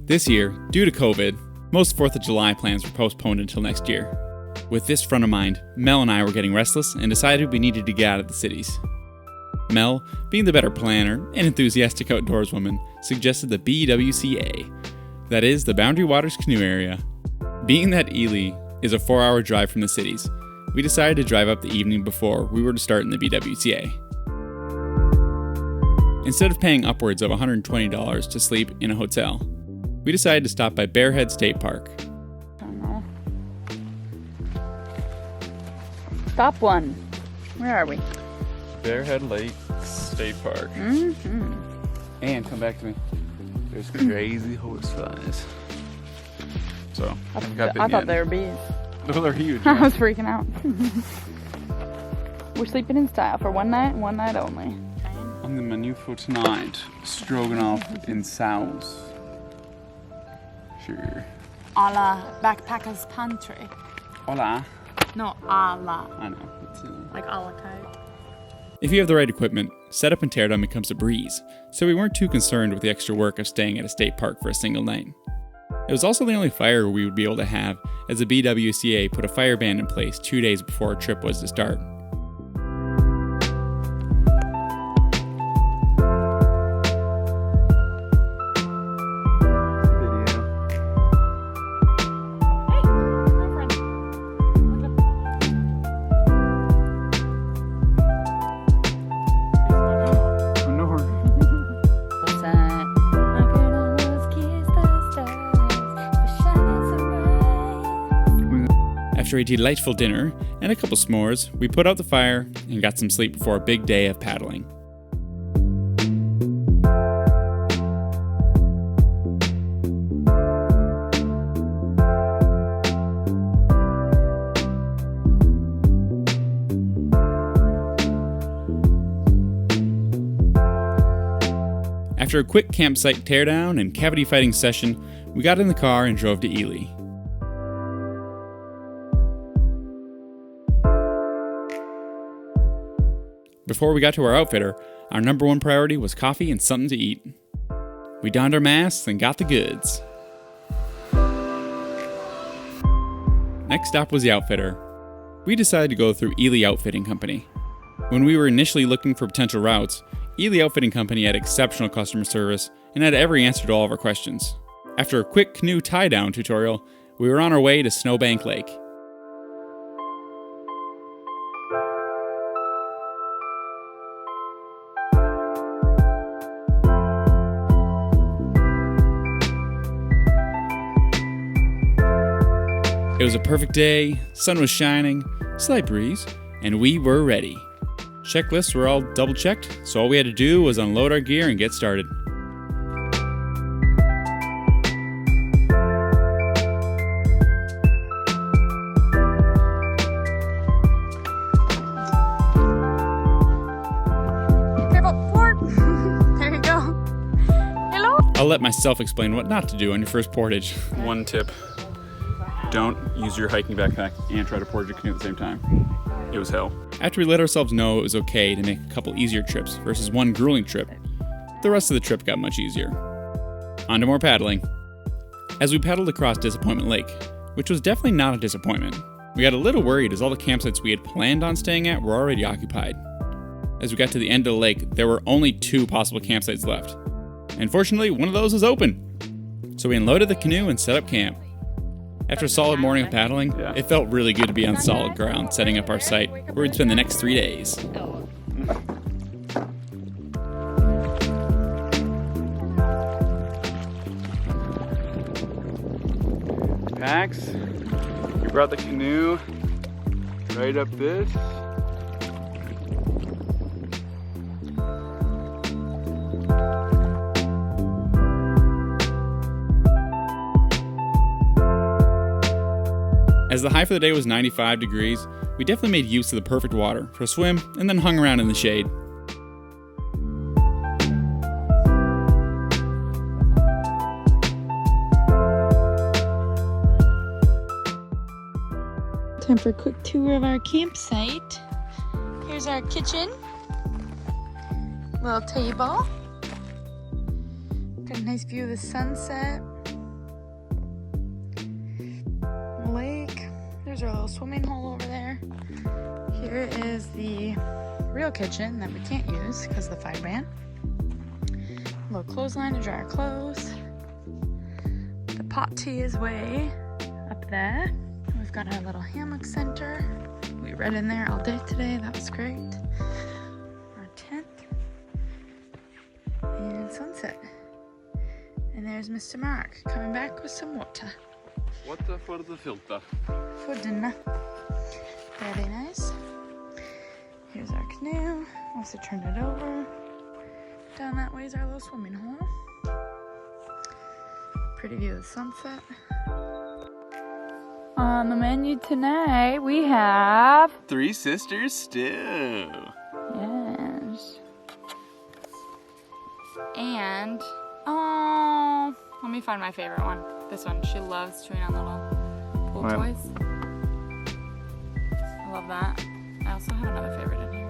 This year, due to COVID, most 4th of July plans were postponed until next year. With this front of mind, Mel and I were getting restless and decided we needed to get out of the cities. Mel, being the better planner and enthusiastic outdoorswoman, suggested the BWCA, that is, the Boundary Waters Canoe Area. Being that Ely is a 4-hour drive from the cities, we decided to drive up the evening before we were to start in the BWCA. Instead of paying upwards of $120 to sleep in a hotel, we decided to stop by Bearhead State Park. I don't know. Stop one. Where are we? Bearhead Lake State Park. Mm-hmm. And come back to me. There's crazy horseflies. So, I thought they were bees. No, they're huge. I was freaking out. We're sleeping in style for one night and one night only. On the menu for tonight, stroganoff in sauce. Sure. A la Backpackers Pantry. Hola. No, a la. I know. Like a la carte. If you have the right equipment, setup and teardown becomes a breeze, so we weren't too concerned with the extra work of staying at a state park for a single night. It was also the only fire we would be able to have, as the BWCA put a fire ban in place 2 days before our trip was to start. After a delightful dinner and a couple s'mores, we put out the fire and got some sleep before a big day of paddling. After a quick campsite teardown and cavity fighting session, we got in the car and drove to Ely. Before we got to our outfitter, our number one priority was coffee and something to eat. We donned our masks and got the goods. Next stop was the outfitter. We decided to go through Ely Outfitting Company. When we were initially looking for potential routes, Ely Outfitting Company had exceptional customer service and had every answer to all of our questions. After a quick canoe tie-down tutorial, we were on our way to Snowbank Lake. It was a perfect day, sun was shining, slight breeze, and we were ready. Checklists were all double checked, so all we had to do was unload our gear and get started. Careful, forward. There you go. Hello. I'll let myself explain what not to do on your first portage. One tip. Don't use your hiking backpack and try to portage a canoe at the same time. It was hell. After we let ourselves know it was okay to make a couple easier trips versus one grueling trip, the rest of the trip got much easier. On to more paddling. As we paddled across Disappointment Lake, which was definitely not a disappointment, we got a little worried as all the campsites we had planned on staying at were already occupied. As we got to the end of the lake, there were only 2 possible campsites left. And fortunately, one of those was open. So we unloaded the canoe and set up camp. After a solid morning of paddling, it felt really good to be on solid ground, setting up our site, where we'd spend the next 3 days. Pax, we brought the canoe right up this. As the high for the day was 95 degrees, we definitely made use of the perfect water for a swim and then hung around in the shade. Time for a quick tour of our campsite. Here's our kitchen. Little table. Got a nice view of the sunset. There's our little swimming hole over there. Here is the real kitchen that we can't use because of the fire ban. A little clothesline to dry our clothes. The pot tea is way up there. We've got our little hammock center. We read in there all day today. That was great. Our tent. And sunset. And there's Mr. Mark coming back with some water. Water for the filter. For dinner. Very nice. Here's our canoe. Once to turn it over. Down that way is our little swimming hole. Pretty view of the sunset. On the menu tonight, we have Three Sisters stew. yes, and oh, let me find my favorite one. This one. She loves chewing on little pool toys. I love that. I also have another favorite in here.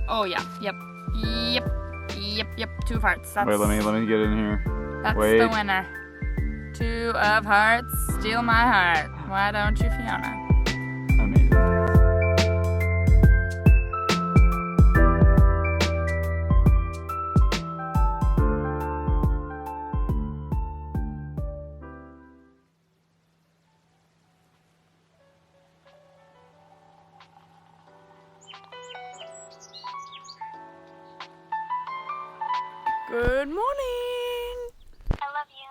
Oh yeah, yep. 2 of hearts. That's, Wait, let me get in here. That's Wait. the winner. 2 of hearts, steal my heart. Why don't you, Fiona? Amazing. Good morning. I love you.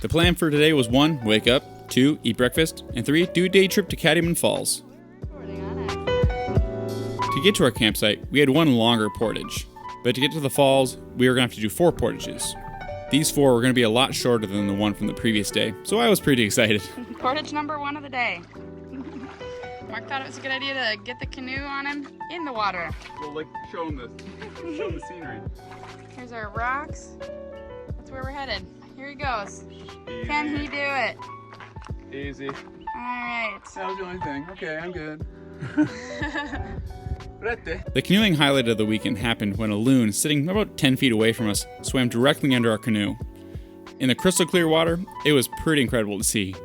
The plan for today was 1, wake up, 2, eat breakfast, and 3, do a day trip to Canon Falls. To get to our campsite, we had 1 longer portage, but to get to the falls, we were going to have to do 4 portages. These 4 were going to be a lot shorter than the one from the previous day, so I was pretty excited. Portage number 1 of the day. Mark thought it was a good idea to get the canoe on him in the water. Well, like, show him the scenery. Here's our rocks. That's where we're headed. Here he goes. Easy. Can he do it? Easy. All right. That was the only thing. Okay, I'm good. The canoeing highlight of the weekend happened when a loon sitting about 10 feet away from us swam directly under our canoe. In the crystal clear water, it was pretty incredible to see.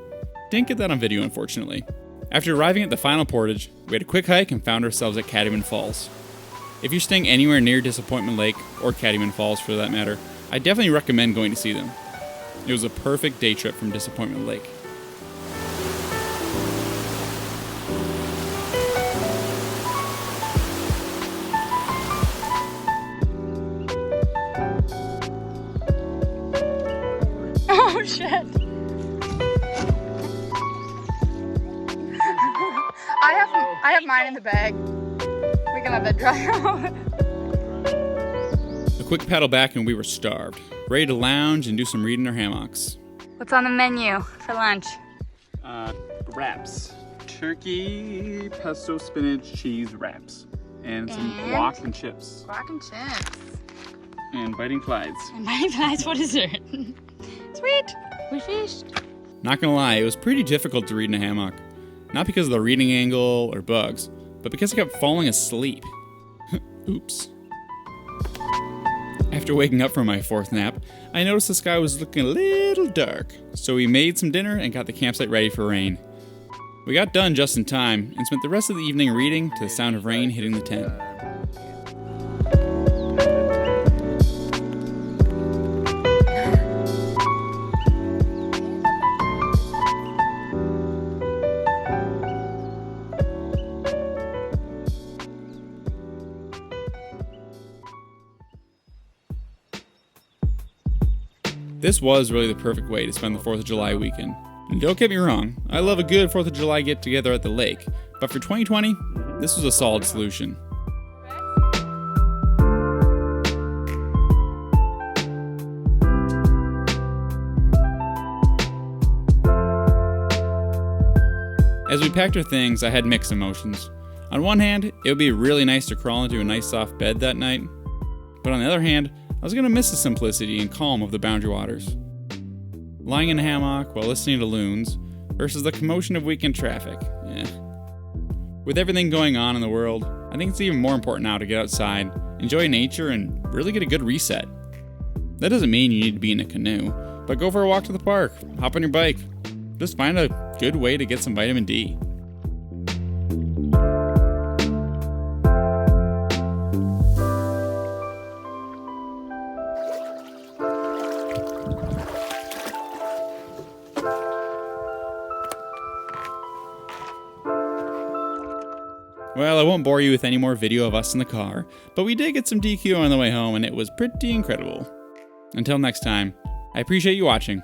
Didn't get that on video, unfortunately. After arriving at the final portage, we had a quick hike and found ourselves at Canon Falls. If you're staying anywhere near Disappointment Lake, or Canon Falls for that matter, I definitely recommend going to see them. It was a perfect day trip from Disappointment Lake. Oh shit. I have mine in the bag. We can let that dry out. A quick paddle back and we were starved, ready to lounge and do some reading in our hammocks. What's on the menu for lunch? Wraps. Turkey, pesto, spinach, cheese wraps. And some And? guac and chips. Guac and chips. And biting flies. And my advice for dessert. Sweet. We fished. Not gonna lie, it was pretty difficult to read in a hammock. Not because of the reading angle or bugs, but because I kept falling asleep. Oops. After waking up from my 4th nap, I noticed the sky was looking a little dark, so we made some dinner and got the campsite ready for rain. We got done just in time and spent the rest of the evening reading to the sound of rain hitting the tent. This was really the perfect way to spend the 4th of July weekend. And don't get me wrong, I love a good 4th of July get together at the lake, but for 2020, this was a solid solution. As we packed our things, I had mixed emotions. On one hand, it would be really nice to crawl into a nice soft bed that night, but on the other hand, I was going to miss the simplicity and calm of the Boundary Waters. Lying in a hammock while listening to loons versus the commotion of weekend traffic. With everything going on in the world, I think it's even more important now to get outside, enjoy nature, and really get a good reset. That doesn't mean you need to be in a canoe, but go for a walk to the park, hop on your bike. Just find a good way to get some vitamin D. Well, I won't bore you with any more video of us in the car, but we did get some DQ on the way home and it was pretty incredible. Until next time, I appreciate you watching.